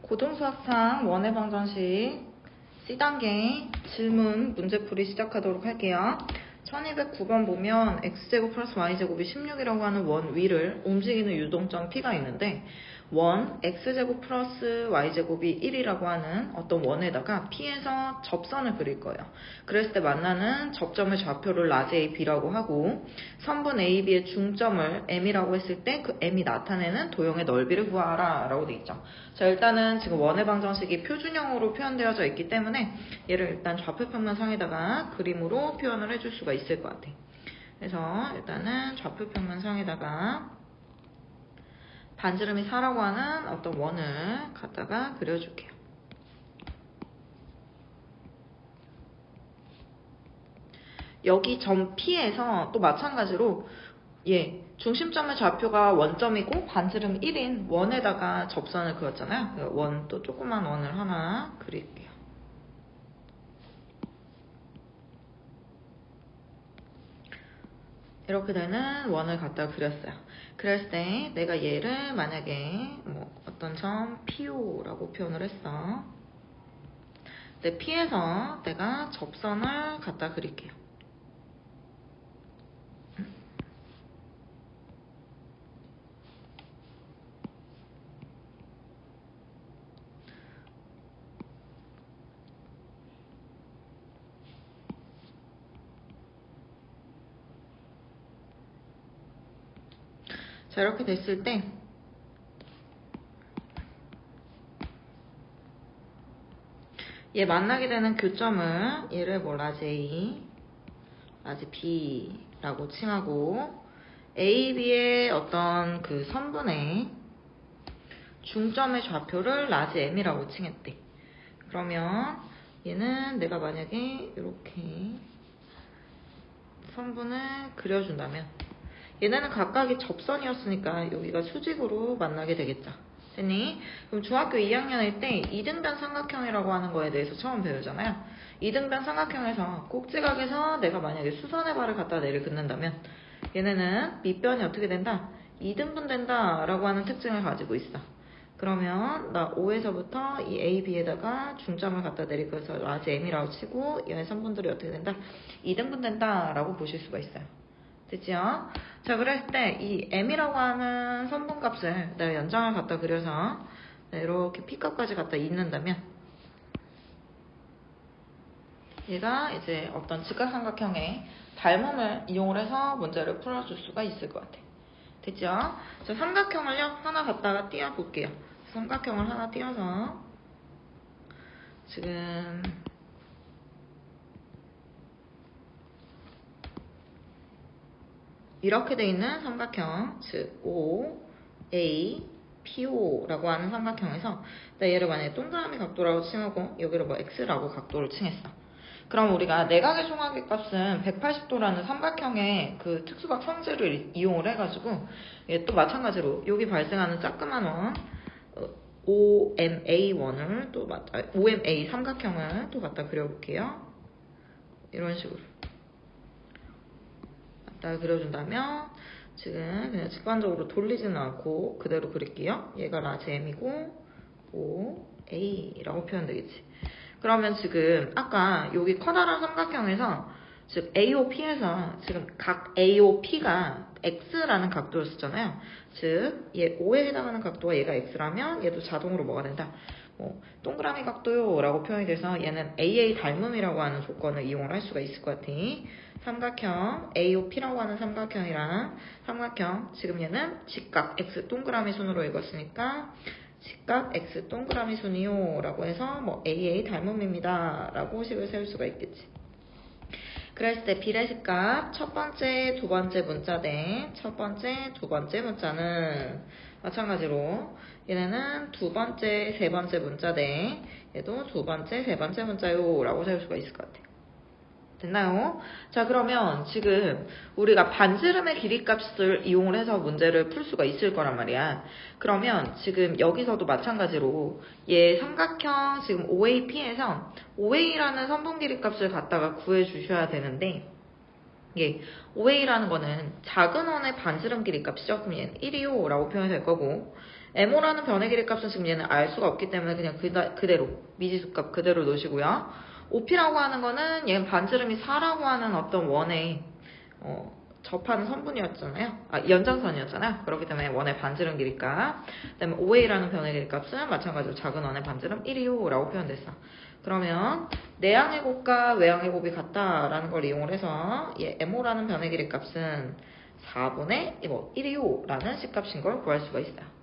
고등수학상 원의 방정식 C단계 질문 문제풀이 시작하도록 할게요. 1209번 보면 x제곱 플러스 y제곱이 16이라고 하는 원 위를 움직이는 유동점 P가 있는데 원 x제곱 플러스 y제곱이 1이라고 하는 어떤 원에다가 P에서 접선을 그릴 거예요. 그랬을 때 만나는 접점의 좌표를 라지 AB라고 하고 선분 AB의 중점을 M이라고 했을 때 그 M이 나타내는 도형의 넓이를 구하라 라고 돼 있죠. 자, 일단은 지금 원의 방정식이 표준형으로 표현되어져 있기 때문에 얘를 일단 좌표평면상에다가 그림으로 표현을 해줄 수가 있을 것 같아. 그래서 일단은 좌표평면상에다가 반지름이 4라고 하는 어떤 원을 갖다가 그려줄게요. 여기 점 P에서 또 마찬가지로 중심점의 좌표가 원점이고 반지름 1인 원에다가 접선을 그었잖아요. 원 또 조그만 원을 하나 그릴게요. 이렇게 되는 원을 갖다 그렸어요. 그랬을 때 내가 얘를 만약에 어떤 점 PO라고 표현을 했어. 근데 P에서 내가 접선을 갖다 그릴게요. 자, 이렇게 됐을 때 얘 만나게 되는 교점을 얘를 라지 A, 라지 B라고 칭하고 AB의 어떤 그 선분의 중점의 좌표를 라지 M이라고 칭했대. 그러면 얘는 내가 만약에 이렇게 선분을 그려준다면 얘네는 각각이 접선이었으니까 여기가 수직으로 만나게 되겠죠. 됐니? 그럼 중학교 2학년일 때 이등변 삼각형이라고 하는 거에 대해서 처음 배우잖아요. 이등변 삼각형에서 꼭지각에서 내가 만약에 수선의 발을 갖다 내리 긋는다면 얘네는 밑변이 어떻게 된다? 이등분 된다 라고 하는 특징을 가지고 있어. 그러면 나 O에서부터 이 A, B에다가 중점을 갖다 내리고서 라지 M이라고 치고 얘네 선분들이 어떻게 된다? 이등분 된다 라고 보실 수가 있어요. 됐지요? 자, 그랬을 때 이 M이라고 하는 선분값을 내가 연장을 갖다 그려서 이렇게 P값까지 갖다 잇는다면 얘가 이제 어떤 직각삼각형의 닮음을 이용을 해서 문제를 풀어줄 수가 있을 것 같아. 됐죠? 자, 삼각형을요 하나 갖다가 띄워볼게요. 삼각형을 하나 띄워서 지금 이렇게 돼 있는 삼각형, 즉 O, A, PO라고 하는 삼각형에서 얘를 만약에 동그라미 각도라고 칭하고 여기를 X라고 각도를 칭했어. 그럼 우리가 내각의 총합의 값은 180도라는 삼각형의 그 특수각 성질을 이용을 해가지고 또 마찬가지로 여기 발생하는 자그만 원 OMA1을 또 OMA 삼각형을 또 갖다 그려볼게요. 이런 식으로 갖다 그려준다면 지금 그냥 직관적으로 돌리지는 않고 그대로 그릴게요. 얘가 라지 M이고 OA라고 표현되겠지. 그러면 지금 아까 여기 커다란 삼각형에서 즉 AOP에서 지금 각 AOP가 X라는 각도였었잖아요. 즉 얘 O에 해당하는 각도가 얘가 X라면 얘도 자동으로 뭐가 된다? 동그라미 각도요 라고 표현이 돼서 얘는 AA 닮음이라고 하는 조건을 이용을 할 수가 있을 것 같아. 삼각형 AOP라고 하는 삼각형이랑 삼각형 지금 얘는 직각 X 동그라미 순으로 읽었으니까 직각 X 동그라미 순이요 라고 해서 AA 닮음입니다 라고 식을 세울 수가 있겠지. 그랬을 때 비례식값 첫 번째, 두 번째 문자 대 첫 번째, 두 번째 문자는 마찬가지로 얘네는 두 번째, 세 번째 문자 대 얘도 두 번째, 세 번째 문자요 라고 세울 수가 있을 것 같아요. 됐나요? 자, 그러면 지금 우리가 반지름의 길이값을 이용을 해서 문제를 풀 수가 있을 거란 말이야. 그러면 지금 여기서도 마찬가지로 얘 삼각형 지금 OAP에서 OA라는 선분 길이값을 갖다가 구해 주셔야 되는데 OA라는 거는 작은 원의 반지름 길이값이죠. 그럼 얘는 1이요 라고 표현이 될 거고 MO라는 변의 길이 값은 지금 얘는 알 수가 없기 때문에 그냥 그대로 미지수 값 그대로 놓으시고요. OP라고 하는 거는 얘는 반지름이 4라고 하는 어떤 원의 접하는 선분이었잖아요. 연장선이었잖아요. 그렇기 때문에 원의 반지름 길이값. 그 다음에 OA라는 변의 길이값은 마찬가지로 작은 원의 반지름 1이요 라고 표현됐어. 그러면 내항의 곱과 외항의 곱이 같다라는 걸 이용을 해서 얘 MO라는 변의 길이값은 4분의 1이요 라는 C값인 걸 구할 수가 있어요.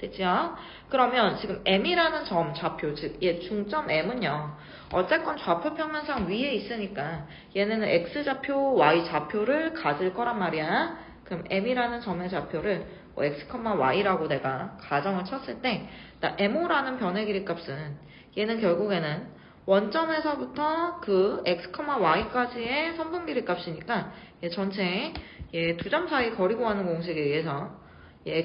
됐죠? 그러면 지금 M이라는 점 좌표, 즉 얘 중점 M은요. 어쨌건 좌표 평면상 위에 있으니까 얘네는 X좌표, Y좌표를 가질 거란 말이야. 그럼 M이라는 점의 좌표를 X, Y라고 내가 가정을 쳤을 때 나 MO라는 변의 길이 값은 얘는 결국에는 원점에서부터 그 X, Y까지의 선분 길이 값이니까 얘 전체 얘 두 점 사이 거리 구하는 공식에 의해서 얘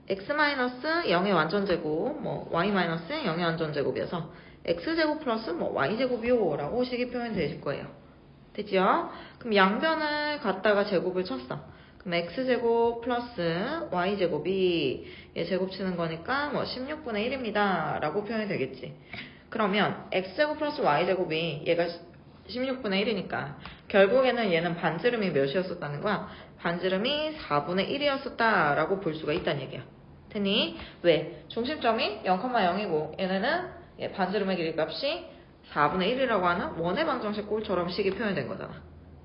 x-0의 완전제곱, y-0의 완전제곱이어서 x제곱 플러스 y제곱이요 라고 식이 표현되실 거예요. 됐죠? 그럼 양변을 갖다가 제곱을 쳤어. 그럼 x제곱 플러스 y제곱이 얘 제곱 치는 거니까 16분의 1입니다 라고 표현이 되겠지. 그러면 x제곱 플러스 y제곱이 얘가 16분의 1이니까 결국에는 얘는 반지름이 몇이었었다는 거야? 반지름이 4분의 1이었었다 라고 볼 수가 있다는 얘기야. 됐니? 왜? 중심점이 0,0이고 얘네는 반지름의 길이값이 4분의 1이라고 하는 원의 방정식 꼴처럼 식이 표현된 거잖아.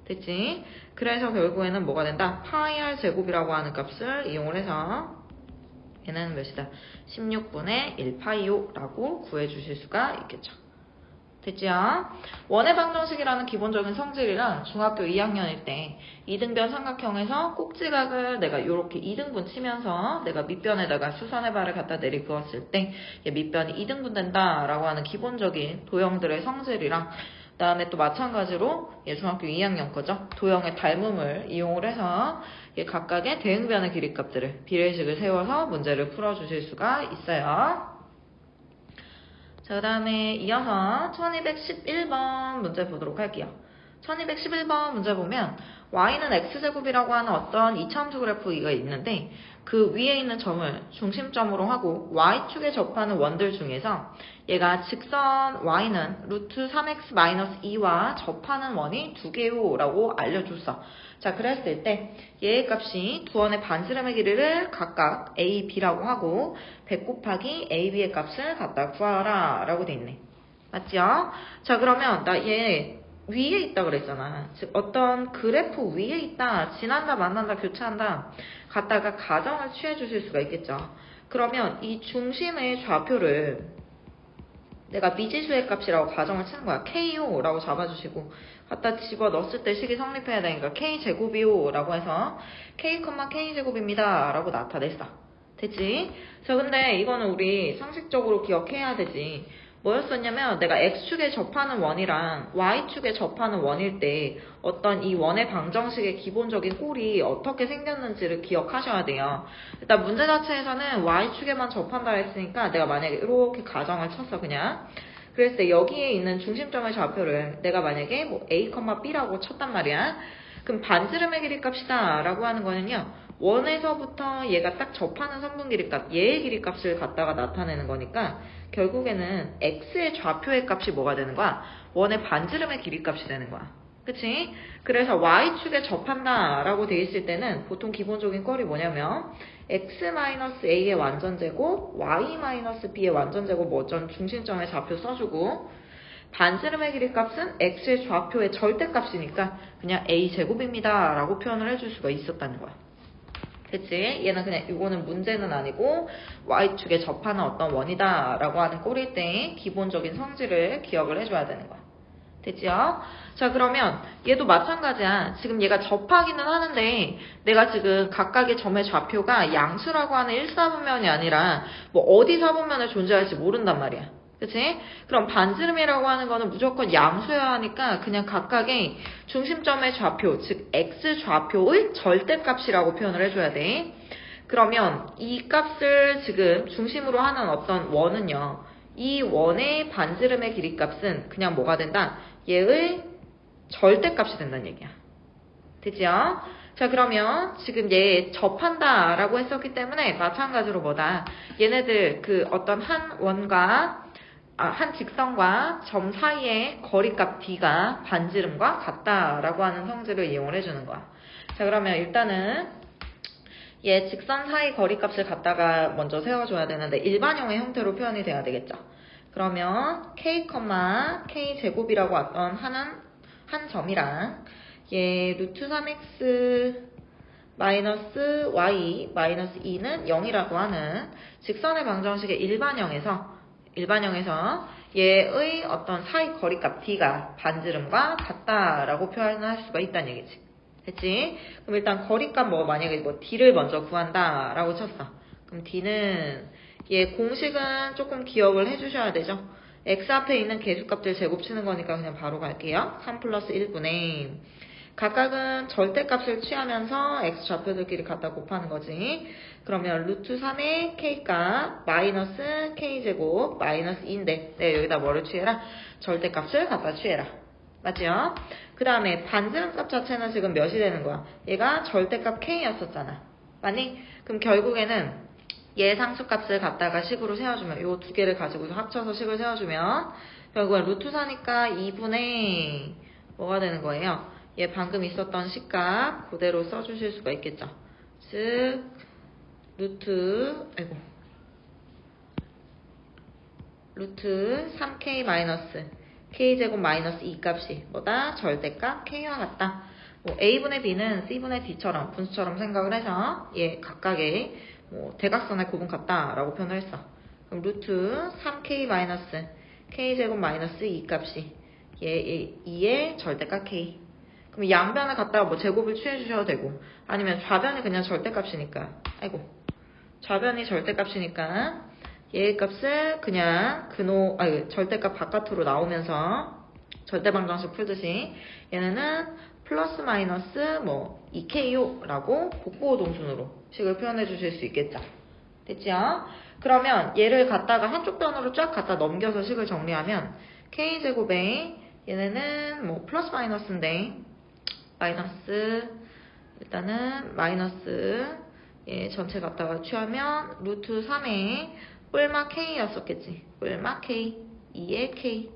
됐지? 그래서 결국에는 뭐가 된다? 파이 r 제곱이라고 하는 값을 이용을 해서 얘는 몇이다? 16분의 1파이오 라고 구해주실 수가 있겠죠. 됐지요? 원의 방정식이라는 기본적인 성질이랑 중학교 2학년일 때 이등변 삼각형에서 꼭지각을 내가 이렇게 2등분 치면서 내가 밑변에다가 수선의 발을 갖다 내리 그었을 때 밑변이 2등분 된다라고 하는 기본적인 도형들의 성질이랑 그 다음에 또 마찬가지로 중학교 2학년 거죠. 도형의 닮음을 이용을 해서 각각의 대응변의 길이값들을 비례식을 세워서 문제를 풀어주실 수가 있어요. 자, 그 다음에 이어서 1211번 문제 보도록 할게요. 1211번 문제 보면 y는 x제곱이라고 하는 어떤 이차함수 그래프가 있는데 그 위에 있는 점을 중심점으로 하고 y축에 접하는 원들 중에서 얘가 직선 y는 루트 3x-2와 접하는 원이 두 개요 라고 알려줬어. 자, 그랬을 때 얘의 값이 두 원의 반지름의 길이를 각각 a, b라고 하고 100 곱하기 a, b의 값을 갖다 구하라 라고 돼 있네. 맞죠? 자, 그러면 나 얘 위에 있다 그랬잖아. 즉 어떤 그래프 위에 있다, 지난다, 만난다, 교차한다 갖다가 가정을 취해 주실 수가 있겠죠. 그러면 이 중심의 좌표를 내가 미지수의 값이라고 가정을 치는 거야. K요 라고 잡아주시고 갖다 집어 넣었을 때 식이 성립해야 되니까 K제곱이요 라고 해서 K, K제곱입니다 라고 나타냈어. 됐지? 자, 근데 이거는 우리 상식적으로 기억해야 되지. 뭐였었냐면 내가 X축에 접하는 원이랑 Y축에 접하는 원일 때 어떤 이 원의 방정식의 기본적인 꼴이 어떻게 생겼는지를 기억하셔야 돼요. 일단 문제 자체에서는 Y축에만 접한다 했으니까 내가 만약에 이렇게 가정을 쳤어 그냥. 그랬을 때 여기에 있는 중심점의 좌표를 내가 만약에 A, B라고 쳤단 말이야. 그럼 반지름의 길이값이다 라고 하는 거는요. 원에서부터 얘가 딱 접하는 선분 길이값, 얘의 길이값을 갖다가 나타내는 거니까 결국에는 x의 좌표의 값이 뭐가 되는 거야? 원의 반지름의 길이값이 되는 거야. 그치? 그래서 y축에 접한다 라고 돼 있을 때는 보통 기본적인 꼴이 뭐냐면 x-a의 완전제곱, y-b의 완전제곱 어쩐 중심점의 좌표 써주고 반지름의 길이값은 x의 좌표의 절대값이니까 그냥 a제곱입니다 라고 표현을 해줄 수가 있었다는 거야. 됐지? 얘는 그냥 이거는 문제는 아니고 y축에 접하는 어떤 원이다 라고 하는 꼴일 때 기본적인 성질을 기억을 해줘야 되는 거야. 됐지요? 자, 그러면 얘도 마찬가지야. 지금 얘가 접하기는 하는데 내가 지금 각각의 점의 좌표가 양수라고 하는 1사분면이 아니라 어디 사분면에 존재할지 모른단 말이야. 그치? 그럼 반지름이라고 하는 거는 무조건 양수여야 하니까 그냥 각각의 중심점의 좌표, 즉 x 좌표의 절대값이라고 표현을 해줘야 돼. 그러면 이 값을 지금 중심으로 하는 어떤 원은요. 이 원의 반지름의 길이값은 그냥 뭐가 된다? 얘의 절대값이 된다는 얘기야. 됐죠? 자, 그러면 지금 얘 접한다 라고 했었기 때문에 마찬가지로 뭐다? 얘네들 그 어떤 한 직선과 점 사이의 거리값 d가 반지름과 같다라고 하는 성질을 이용을 해주는 거야. 자, 그러면 일단은 얘 직선 사이 거리값을 갖다가 먼저 세워줘야 되는데 일반형의 형태로 표현이 돼야 되겠죠. 그러면 k, k 제곱이라고 어떤 한 점이랑 얘 루트 3x 마이너스 y 마이너스 2는 0이라고 하는 직선의 방정식의 일반형에서 얘의 어떤 사이 거리값 d가 반지름과 같다라고 표현할 수가 있다는 얘기지. 됐지? 그럼 일단 거리값 만약에 d를 먼저 구한다라고 쳤어. 그럼 d는 얘 공식은 조금 기억을 해주셔야 되죠. x 앞에 있는 개수값들 제곱 치는 거니까 그냥 바로 갈게요. 3 플러스 1분의 각각은 절대값을 취하면서 x 좌표들끼리 갖다 곱하는 거지. 그러면 루트 3의 k값 마이너스 k제곱 마이너스 2인데 여기다 뭐를 취해라? 절대값을 갖다 취해라. 맞죠? 그 다음에 반지름값 자체는 지금 몇이 되는 거야? 얘가 절대값 k였었잖아. 맞니? 그럼 결국에는 얘 상수값을 갖다가 식으로 세워주면 요 두 개를 가지고서 합쳐서 식을 세워주면 결국엔 루트 4니까 2분의 뭐가 되는 거예요? 얘 방금 있었던 식값 그대로 써주실 수가 있겠죠. 즉 루트 3k 마이너스 k제곱 마이너스 2 값이 뭐다? 절대값 k와 같다. a분의 b는 c분의 d처럼 분수처럼 생각을 해서 얘 각각의 대각선의 곱은 같다라고 표현을 했어. 그럼 루트 3k 마이너스 k제곱 마이너스 2 값이 얘 2의 절대값 k. 그럼 양변을 갖다가 제곱을 취해주셔도 되고 아니면 좌변이 그냥 절대값이니까 좌변이 절대값이니까 얘 값을 그냥 절대값 바깥으로 나오면서 절대방정식 풀듯이 얘네는 플러스 마이너스 2k요 라고 복부호동순으로 식을 표현해 주실 수 있겠죠. 됐죠? 그러면 얘를 갖다가 한쪽 변으로 쫙 갖다 넘겨서 식을 정리하면 k제곱에 얘네는 플러스 마이너스인데 일단은 마이너스 얘 전체 갖다가 취하면 루트 3에 뿔마 k였었겠지. 뿔마 k 2의 k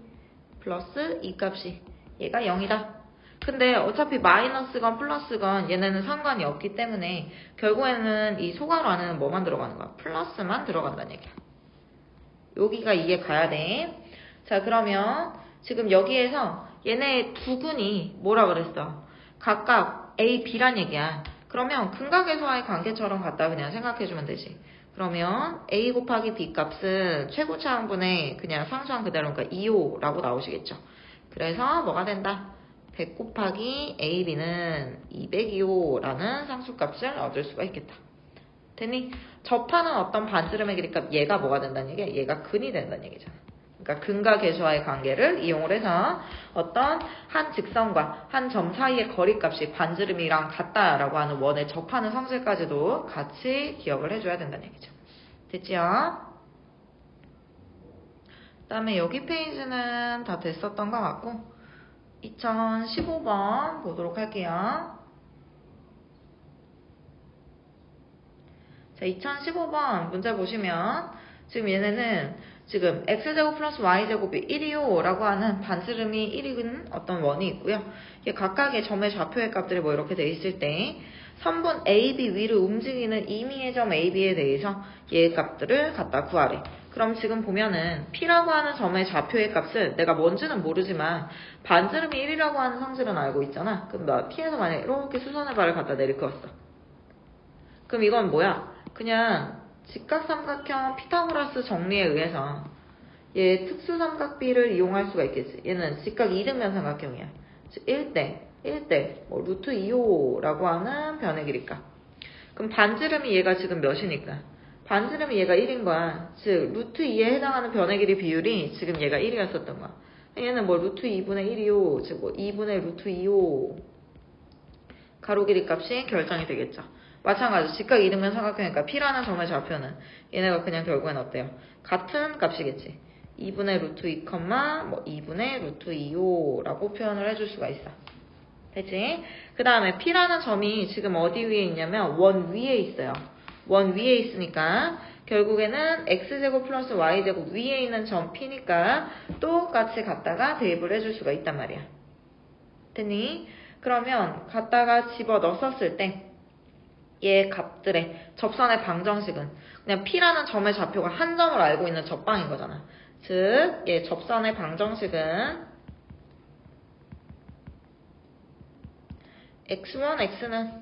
플러스 2 값이 얘가 0이다. 근데 어차피 마이너스건 플러스건 얘네는 상관이 없기 때문에 결국에는 이 소괄호 안에는 뭐만 들어가는 거야? 플러스만 들어간다는 얘기야. 여기가 이게 가야 돼. 자, 그러면 지금 여기에서 얘네 두 근이 뭐라 그랬어? 각각 A, B란 얘기야. 그러면 근각에서와의 관계처럼 갖다 그냥 생각해주면 되지. 그러면 A 곱하기 B 값은 최고차항분의 그냥 상수항 그대로 그러니까 2호라고 나오시겠죠. 그래서 뭐가 된다? 100 곱하기 A, B는 202호라는 상수값을 얻을 수가 있겠다. 됐니? 접하는 어떤 반지름의 길이값 얘가 뭐가 된다는 얘기야? 얘가 근이 된다는 얘기잖아. 그러니까 근과 계수와의 관계를 이용을 해서 어떤 한 직선과 한 점 사이의 거리값이 반지름이랑 같다라고 하는 원에 접하는 성질까지도 같이 기억을 해줘야 된다는 얘기죠. 됐지요? 그 다음에 여기 페이지는 다 됐었던 것 같고 2015번 보도록 할게요. 자, 2015번 문제 보시면 지금 얘네는 지금 x제곱 플러스 y제곱이 1이요 라고 하는 반지름이 1인 어떤 원이 있고요. 이게 각각의 점의 좌표의 값들이 이렇게 돼 있을 때 선분 AB 위를 움직이는 임의의 점 AB에 대해서 얘의 값들을 갖다 구하래. 그럼 지금 보면은 P라고 하는 점의 좌표의 값을 내가 뭔지는 모르지만 반지름이 1이라고 하는 성질은 알고 있잖아. 그럼 P에서 만약에 이렇게 수선의 발을 갖다 내리켰어. 그럼 이건 뭐야? 그냥 직각삼각형 피타고라스 정리에 의해서 얘 특수삼각비를 이용할 수가 있겠지. 얘는 직각 이등변 삼각형이야. 즉 1대 루트 2호라고 하는 변의 길이값. 그럼 반지름이 얘가 지금 몇이니까? 반지름이 얘가 1인 거야. 즉 루트 2에 해당하는 변의 길이 비율이 지금 얘가 1이었었던 거야. 얘는 루트 2분의 1이요. 즉 2분의 루트 2호 가로 길이 값이 결정이 되겠죠. 마찬가지로 직각 이등변 삼각형이니까 P라는 점의 좌표는 얘네가 그냥 결국엔 어때요? 같은 값이겠지. 2분의 루트 2, 2분의 루트 2호라고 표현을 해줄 수가 있어. 됐지? 그 다음에 P라는 점이 지금 어디 위에 있냐면 원 위에 있어요. 원 위에 있으니까 결국에는 x제곱 플러스 y제곱 위에 있는 점 P니까 똑같이 갖다가 대입을 해줄 수가 있단 말이야. 됐니? 그러면 갖다가 집어 넣었을 때 얘 값들의 접선의 방정식은 그냥 P라는 점의 좌표가 한 점을 알고 있는 접방인 거잖아. 즉, 얘 접선의 방정식은 x1, x는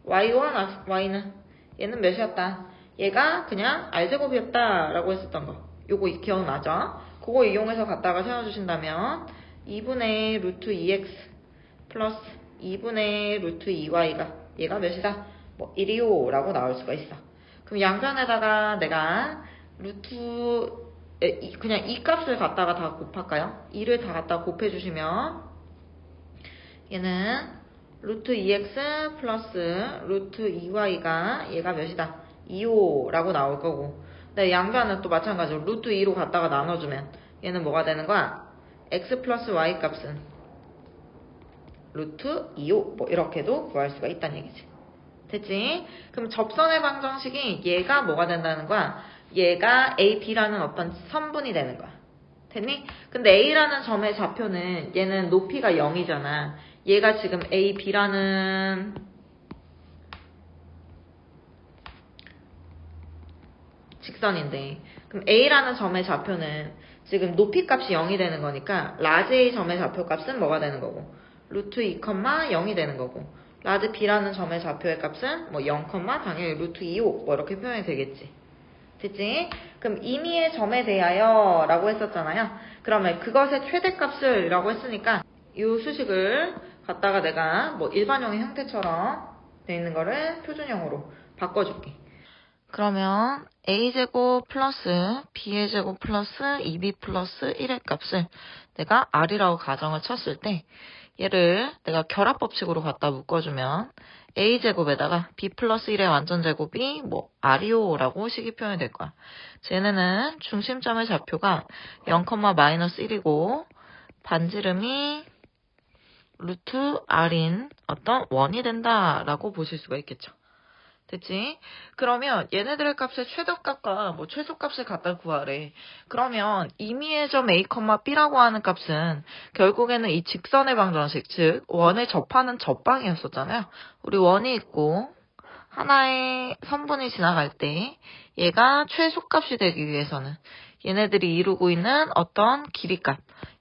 y1, y는 얘는 몇이었다? 얘가 그냥 r제곱이었다 라고 했었던 거. 요거 기억나죠? 그거 이용해서 갖다가 세워주신다면 2분의 루트 2x 플러스 2분의 루트 2y가 얘가 몇이다? 뭐 1이요 라고 나올 수가 있어. 그럼 양변에다가 내가 루트 그냥 이 값을 갖다가 다 곱할까요? 2를 다 갖다가 곱해주시면 얘는 루트 2x 플러스 루트 2y가 얘가 몇이다? 2호 라고 나올 거고 네, 양변은 또 마찬가지로 루트 2로 갖다가 나눠주면 얘는 뭐가 되는 거야? x 플러스 y 값은 루트 2호 뭐 이렇게도 구할 수가 있다는 얘기지. 됐지? 그럼 접선의 방정식이 얘가 뭐가 된다는 거야? 얘가 a, b라는 어떤 선분이 되는 거야. 됐니? 근데 a라는 점의 좌표는 얘는 높이가 0이잖아. 얘가 지금 a, b라는 직선인데 그럼 a라는 점의 좌표는 지금 높이 값이 0이 되는 거니까 라지 a 점의 좌표 값은 뭐가 되는 거고 루트 2, 0이 되는 거고 라지 b라는 점의 좌표의 값은 뭐 0, 당연히 루트 2호 뭐 이렇게 표현이 되겠지. 됐지? 그럼 임의의 점에 대하여 라고 했었잖아요. 그러면 그것의 최대값을 라고 했으니까 이 수식을 갖다가 내가 뭐 일반형의 형태처럼 돼 있는 거를 표준형으로 바꿔줄게. 그러면 a제곱 플러스 b의 제곱 플러스 2b 플러스 1의 값을 내가 r이라고 가정을 쳤을 때 얘를 내가 결합법칙으로 갖다 묶어주면 a제곱에다가 b 플러스 1의 완전제곱이 뭐 r이오라고 식이 표현이 될 거야. 쟤네는 중심점의 좌표가 0, 마이너스 1이고 반지름이 루트 r인 어떤 원이 된다라고 보실 수가 있겠죠. 됐지? 그러면 얘네들의 값의 최대값과 뭐 최소값을 갖다 구하래. 그러면 임의의 점 a, b라고 하는 값은 결국에는 이 직선의 방정식, 즉 원에 접하는 접방이었었잖아요. 우리 원이 있고 하나의 선분이 지나갈 때 얘가 최소값이 되기 위해서는 얘네들이 이루고 있는 어떤 길이값,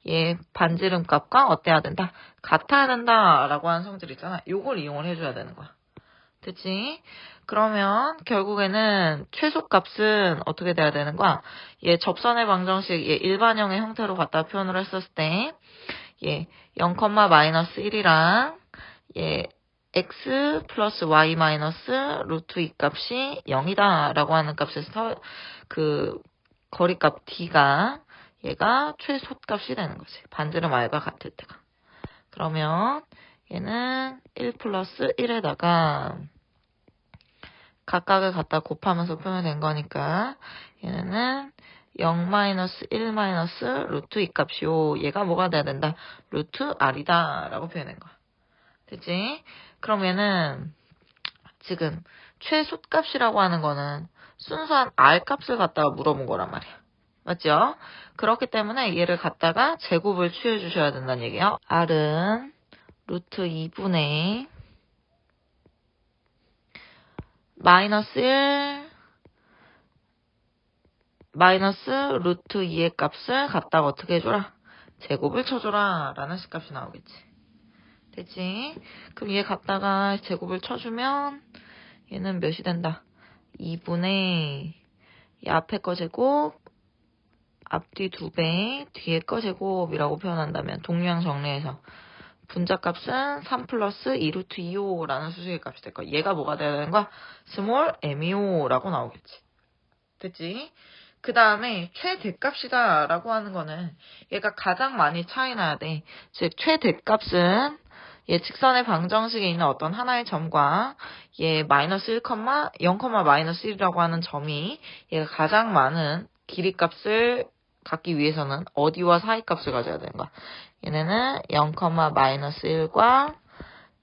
얘 반지름값과 어때야 된다? 같아야 된다라고 하는 성질 있잖아. 요걸 이용을 해줘야 되는 거야. 됐지? 그러면 결국에는 최소값은 어떻게 돼야 되는 거야? 얘 접선의 방정식 얘 일반형의 형태로 갖다 표현을 했었을 때 얘 0, 마이너스 1이랑 얘 x 플러스 y 마이너스 루트 2 값이 0이다 라고 하는 값에서 그 거리값 d가 얘가 최소값이 되는 거지. 반지름 r과 같을 때가. 그러면 얘는 1 플러스 1에다가 각각을 갖다 곱하면서 표현된 거니까 얘는 0 마이너스 1 마이너스 루트 2 값이요. 얘가 뭐가 돼야 된다? 루트 r이다 라고 표현된 거야. 됐지? 그럼 얘는 지금 최소값이라고 하는 거는 순수한 r 값을 갖다가 물어본 거란 말이야. 맞죠? 그렇기 때문에 얘를 갖다가 제곱을 취해 주셔야 된다는 얘기예요. r은 루트 2분의 마이너스 1 마이너스 루트 2의 값을 갖다가 어떻게 해줘라? 제곱을 쳐줘라 라는 식값이 나오겠지. 됐지? 그럼 얘 갖다가 제곱을 쳐주면 얘는 몇이 된다? 2분의 이 앞에 거 제곱 앞뒤 2배 뒤에 거 제곱이라고 표현한다면 동류항 정리해서 분자값은 3 플러스 2루트 2호라는 수식의 값이 될 거야. 얘가 뭐가 돼야 되는 거야? 스몰 m이오라고 나오겠지. 됐지? 그 다음에 최대값이다 라고 하는 거는 얘가 가장 많이 차이 나야 돼. 즉 최대값은 얘 직선의 방정식에 있는 어떤 하나의 점과 얘 마이너스 1, 0, 마이너스 1이라고 하는 점이 얘가 가장 많은 길이값을 갖기 위해서는 어디와 사이값을 가져야 되는 거야. 얘네는 0, 마이너스 1과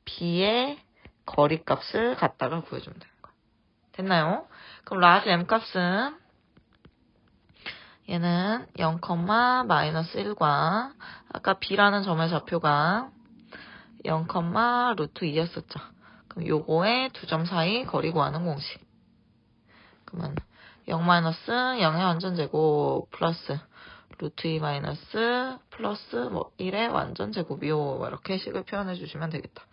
b의 거리값을 갖다가 구해주면 되는 거야. 됐나요? 그럼 라지 m 값은 얘는 0, 마이너스 1과 아까 b라는 점의 좌표가 0, 루트 2였었죠. 그럼 요거의 두 점 사이 거리 구하는 공식. 그러면 0 마이너스 0의 완전제곱 플러스 루트 2 마이너스 플러스 뭐 1의 완전제곱이요. 이렇게 식을 표현해 주시면 되겠다.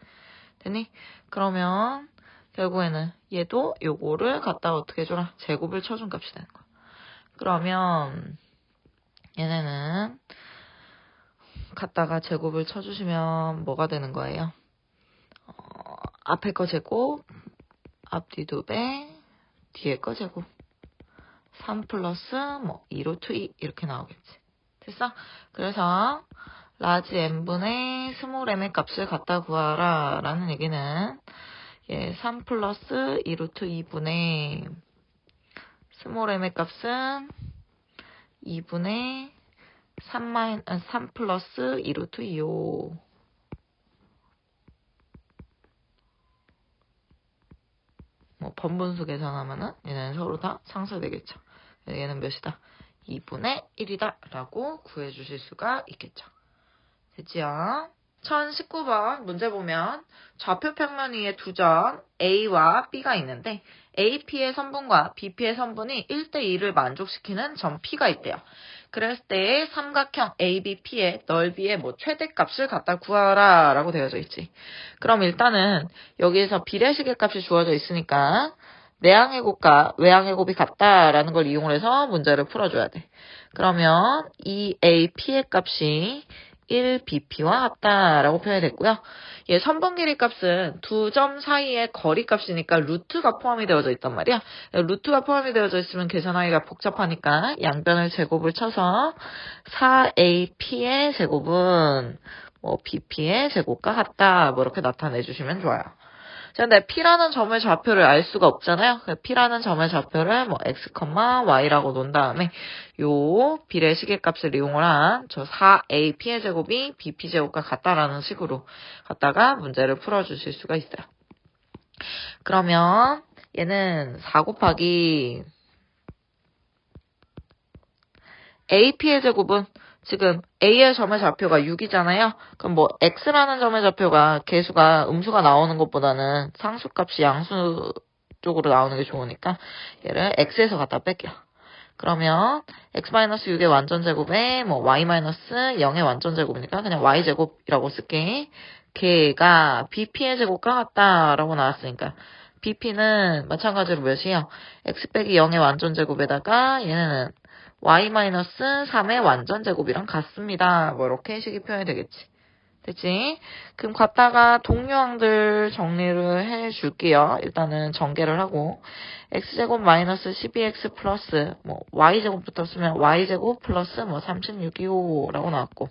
됐니? 그러면 결국에는 얘도 요거를 갖다가 어떻게 해줘라? 제곱을 쳐준 값이 되는 거야. 그러면 얘네는 갖다가 제곱을 쳐주시면 뭐가 되는 거예요? 앞에 거 제곱, 앞뒤 2배, 뒤에 거 제곱. 3 플러스 뭐 2 루트 2 이렇게 나오겠지. 됐어? 그래서 라지 n분의 스몰 m의 값을 갖다 구하라 라는 얘기는 3 플러스 2 루트 2분의 스몰 m의 값은 2분의 3 플러스 2 루트 2요. 뭐 번분수 계산하면은 얘는 서로 다 상쇄되겠죠. 얘는 몇이다? 2분의 1이다 라고 구해주실 수가 있겠죠. 됐지요? 1019번 문제 보면 좌표 평면 위에 두 점 A와 B가 있는데 AP의 선분과 BP의 선분이 1대2를 만족시키는 점 P가 있대요. 그랬을 때 삼각형 ABP의 넓이의 뭐 최대값을 갖다 구하라 라고 되어져 있지. 그럼 일단은 여기에서 비례식의 값이 주어져 있으니까 내항의 곱과 외항의 곱이 같다라는 걸 이용해서 문제를 풀어줘야 돼. 그러면 이 AP의 값이 1BP와 같다라고 표현됐고요. 얘 선분 길이 값은 두 점 사이의 거리 값이니까 루트가 포함이 되어져 있단 말이야. 루트가 포함이 되어져 있으면 계산하기가 복잡하니까 양변을 제곱을 쳐서 4AP의 제곱은 뭐 BP의 제곱과 같다 뭐 이렇게 나타내 주시면 좋아요. 자, 근데 P라는 점의 좌표를 알 수가 없잖아요. P라는 점의 좌표를 뭐 X, Y라고 놓은 다음에 요 비례식의 값을 이용을 한 저 4AP의 제곱이 BP 제곱과 같다라는 식으로 갖다가 문제를 풀어주실 수가 있어요. 그러면 얘는 4 곱하기 AP의 제곱은 지금 A의 점의 좌표가 6이잖아요. 그럼 뭐 X라는 점의 좌표가 개수가 음수가 나오는 것보다는 상수값이 양수 쪽으로 나오는 게 좋으니까 얘를 X에서 갖다 뺄게요. 그러면 X-6의 완전제곱에 뭐 Y-0의 완전제곱이니까 그냥 Y제곱이라고 쓸게. 걔가 BP의 제곱과 같다라고 나왔으니까 BP는 마찬가지로 몇이에요? X 빼기 0의 완전제곱에다가 얘는 Y-3의 완전제곱이랑 같습니다. 뭐 이렇게 식이 표현이 되겠지. 됐지? 그럼 갖다가 동료항들 정리를 해줄게요. 일단은 전개를 하고 X제곱 마이너스 12X 플러스 뭐 Y제곱부터 쓰면 Y제곱 플러스 뭐 3625라고 나왔고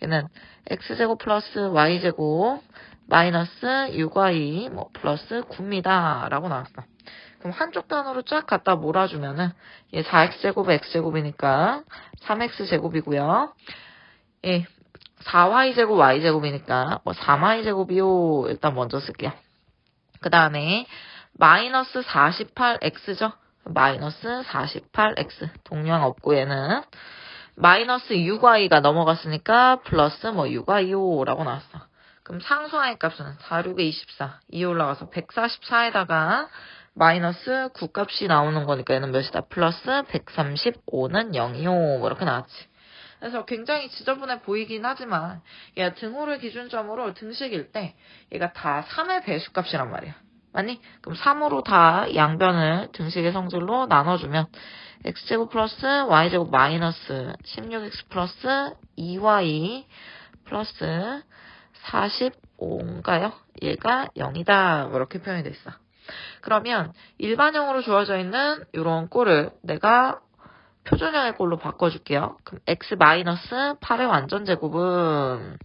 얘는 X제곱 플러스 Y제곱 마이너스 6Y 뭐 플러스 9입니다. 라고 나왔어. 그럼 한쪽 단으로 쫙 갖다 몰아주면은 얘 4x제곱 x제곱이니까 3x제곱이고요. 예, 4y제곱 y제곱이니까 뭐 3y제곱이요. 일단 먼저 쓸게요. 그 다음에 마이너스 48x죠. 마이너스 48x 동량 없고 얘는 마이너스 6y가 넘어갔으니까 플러스 뭐 6y요 라고 나왔어. 그럼 상수항의 값은 4, 6에 24 2 올라가서 144에다가 마이너스 9 값이 나오는 거니까 얘는 몇이다? 플러스 135는 0이요. 뭐 이렇게 나왔지. 그래서 굉장히 지저분해 보이긴 하지만 얘가 등호를 기준점으로 등식일 때 얘가 다 3의 배수값이란 말이야. 맞니? 그럼 3으로 다 양변을 등식의 성질로 나눠주면 x제곱 플러스 y제곱 마이너스 16x 플러스 2y 플러스 45인가요? 얘가 0이다. 뭐 이렇게 표현이 됐어. 그러면 일반형으로 주어져 있는 이런 꼴을 내가 표준형의 꼴로 바꿔줄게요. 그럼 x-8의 완전제곱은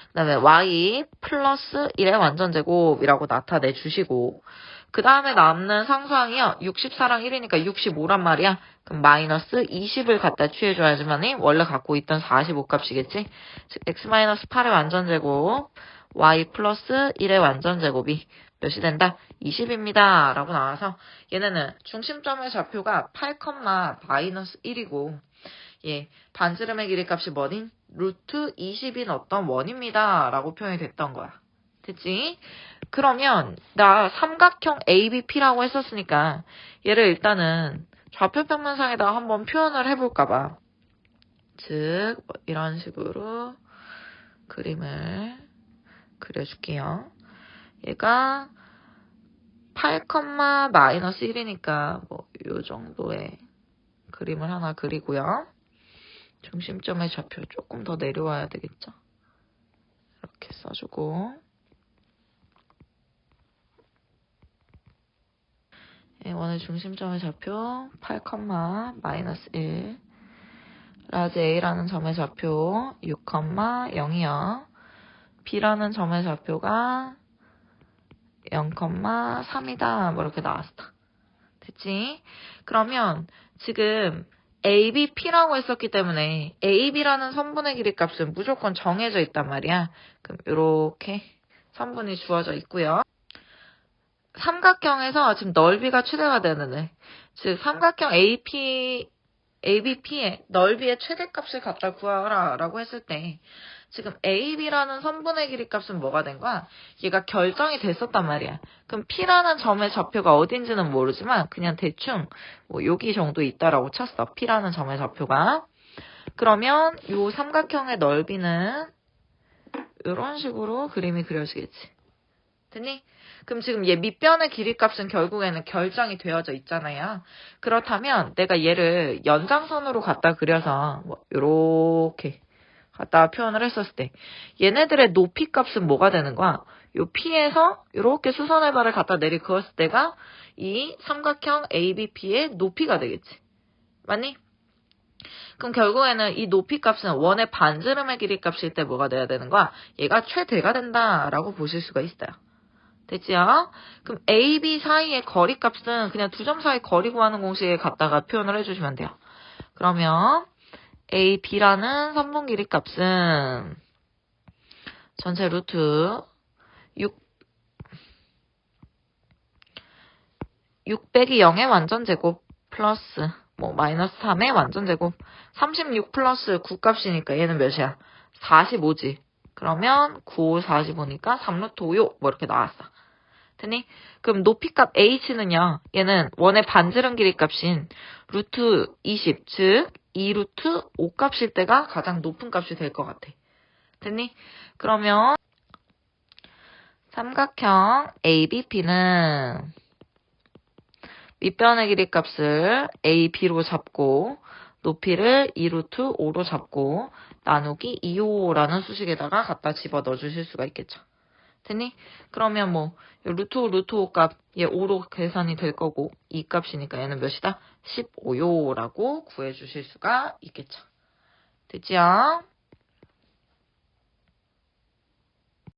그 다음에 y 플러스 1의 완전제곱이라고 나타내 주시고 그 다음에 남는 상수항이요. 64랑 1이니까 65란 말이야. 그럼 마이너스 20을 갖다 취해줘야지만이 원래 갖고 있던 45 값이겠지. 즉 x-8의 완전제곱 y 플러스 1의 완전제곱이 몇이 된다? 20입니다. 라고 나와서 얘네는 중심점의 좌표가 8, 마이너스 1이고 예, 반지름의 길이 값이 뭐니? 루트 20인 어떤 원입니다. 라고 표현이 됐던 거야. 됐지? 그러면 나 삼각형 ABP라고 했었으니까 얘를 일단은 좌표 평면상에다가 한번 표현을 해볼까 봐. 즉 이런 식으로 그림을 그려줄게요. 얘가 8, 마이너스 1이니까 뭐 요 정도의 그림을 하나 그리고요. 중심점의 좌표 조금 더 내려와야 되겠죠. 이렇게 써주고 원의 중심점의 좌표 8, 마이너스 1 라지 A라는 점의 좌표 6, 0이요. B라는 점의 좌표가 0, 3이다. 뭐 이렇게 나왔어. 됐지? 그러면 지금 ABP라고 했었기 때문에 AB라는 선분의 길이 값은 무조건 정해져 있단 말이야. 그럼 이렇게 선분이 주어져 있고요. 삼각형에서 지금 넓이가 최대가 되는 애. 즉 삼각형 ABP의 넓이의 최대값을 갖다 구하라 라고 했을 때 지금 AB라는 선분의 길이 값은 뭐가 된 거야? 얘가 결정이 됐었단 말이야. 그럼 P라는 점의 좌표가 어딘지는 모르지만 그냥 대충 뭐 여기 정도 있다라고 쳤어. P라는 점의 좌표가. 그러면 이 삼각형의 넓이는 이런 식으로 그림이 그려지겠지. 됐니? 그럼 지금 얘 밑변의 길이 값은 결국에는 결정이 되어져 있잖아요. 그렇다면 내가 얘를 연장선으로 갖다 그려서 뭐 요렇게 갖다 표현을 했었을 때 얘네들의 높이 값은 뭐가 되는 거야? 요 P에서 요렇게 수선의 발을 갖다 내리그었을 때가 이 삼각형 ABP의 높이가 되겠지. 맞니? 그럼 결국에는 이 높이 값은 원의 반지름의 길이 값일 때 뭐가 돼야 되는 거야? 얘가 최대가 된다라고 보실 수가 있어요. 됐지요? 그럼 A, B 사이의 거리 값은 그냥 두 점 사이 거리 구하는 공식에 갖다가 표현을 해주시면 돼요. 그러면 A, B라는 선분 길이 값은 전체 루트 6 빼기 0의 완전제곱 플러스 뭐 마이너스 3의 완전제곱 36 플러스 9 값이니까 얘는 몇이야? 45지. 그러면 9, 45니까 3루트 5요. 뭐 이렇게 나왔어. 됐니? 그럼 높이값 H는요. 얘는 원의 반지름 길이 값인 루트 20, 즉 2루트 5 값일 때가 가장 높은 값이 될 것 같아. 됐니? 그러면 삼각형 ABP는 밑변의 길이 값을 AB로 잡고 높이를 2루트 5로 잡고 나누기 2호라는 수식에다가 갖다 집어 넣어주실 수가 있겠죠. 됐니? 그러면 뭐 루트 5, 루트 5 값 얘 5로 계산이 될 거고 이 값이니까 얘는 몇이다? 15요라고 구해주실 수가 있겠죠. 됐지요?